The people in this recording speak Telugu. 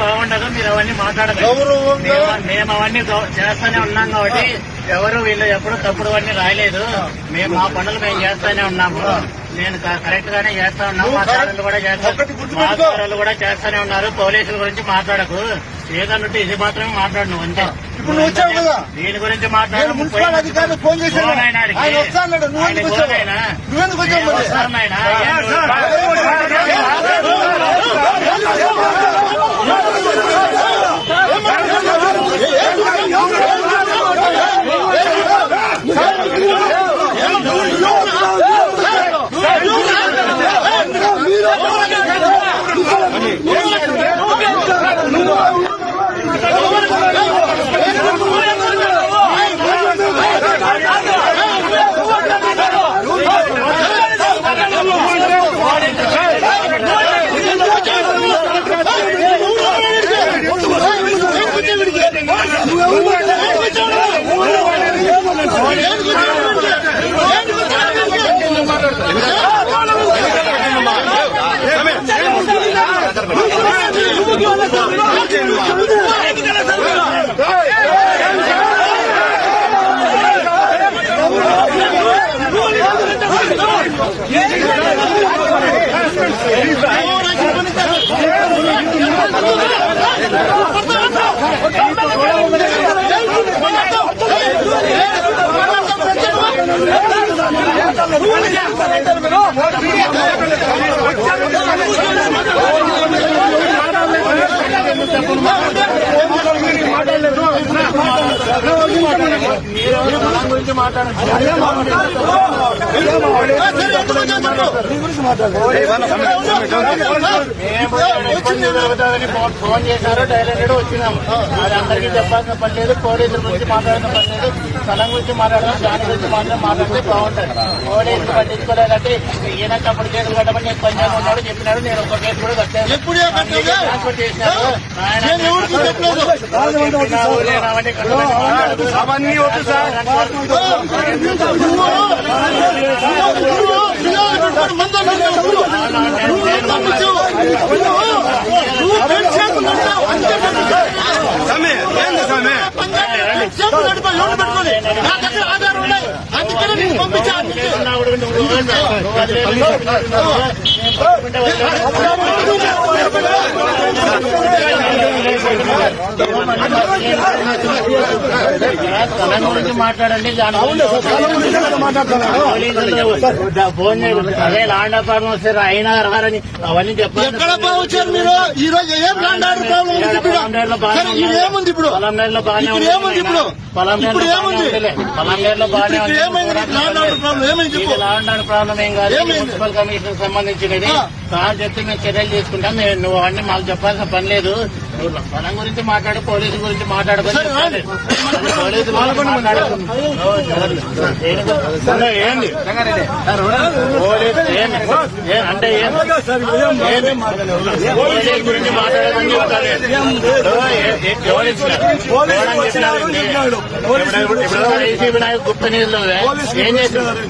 బాగుండదు. మీరు అవన్నీ మాట్లాడదు. మేము అవన్నీ చేస్తానే ఉన్నాం కాబట్టి ఎవరు వీళ్ళు ఎప్పుడు తప్పుడు అన్నీ రాయలేదు. మేము మా పనులు మేము చేస్తానే ఉన్నాము. నేను కరెక్ట్ గానే చేస్తా ఉన్నాము. మా సార్లు కూడా చేస్తాను కూడా చేస్తానే ఉన్నారు. పోలీసుల గురించి మాట్లాడకు. ఏదన్నట్టు ఇది మాత్రమే మాట్లాడు అంతే. దీని గురించి మాట్లాడు. గురించి ఫోన్ చేశారు. డైరెక్ట్ వచ్చినాము. అది అందరికీ చెప్పాల్సిన పని లేదు. పోలీసుల గురించి మాట్లాడిన పని లేదు. స్థలం గురించి మాట్లాడదాం. దాని గురించి మాట్లాడితే బాగుంటుంది. పోలీసులు పట్టించుకోలేదంటే ఈయన తప్పుడు కేసులు కట్టమని నేను పంజాబ్ ఉన్నాడు చెప్పినాడు. నేను ఒక కేసు కూడా కట్టాను. ట్రాన్స్ఫర్ చేసినారు. అవన్నీ వద్దు సార్. ఆధారం ఉన్నాయి. అందుకని నేను పంపించాను. స్థలం గురించి మాట్లాడండి. ఫోన్ అదే ల్యాండ్ ఆఫ్ ప్రాబ్లం వస్తే అయినా రారని అవన్నీ చెప్పారు. ఎక్కడ వచ్చారు మీరు? ఈ రోజు ఏం ల్యాండ్ ఆర్డర్ ప్రాబ్లం ఏముంది? ఇప్పుడు పొలంనేరులో బాగానే ఏముంది? ఇప్పుడు పొలంనేరులో ఏముంది? పొలంనేరులో బాగానే ల్యాండ్ ఆర్డర్ ప్రాబ్లం ఏం కాదు. మున్సిపల్ కమిషన్ సంబంధించినది. సార్ చెప్తే మేము చర్యలు తీసుకుంటాం. నువ్వు అవన్నీ మాకు చెప్పాల్సిన పని లేదు. పొలం గురించి మాట్లాడు. పోలీసు గురించి మాట్లాడుకొని పోలీసు ఏంది అంటే పోలీసు గురించి మాట్లాడమని చెప్తాను. ఇప్పుడు ఏసీబీ నాయకు గుప్త నిధులు ఏం చేస్తున్నారు?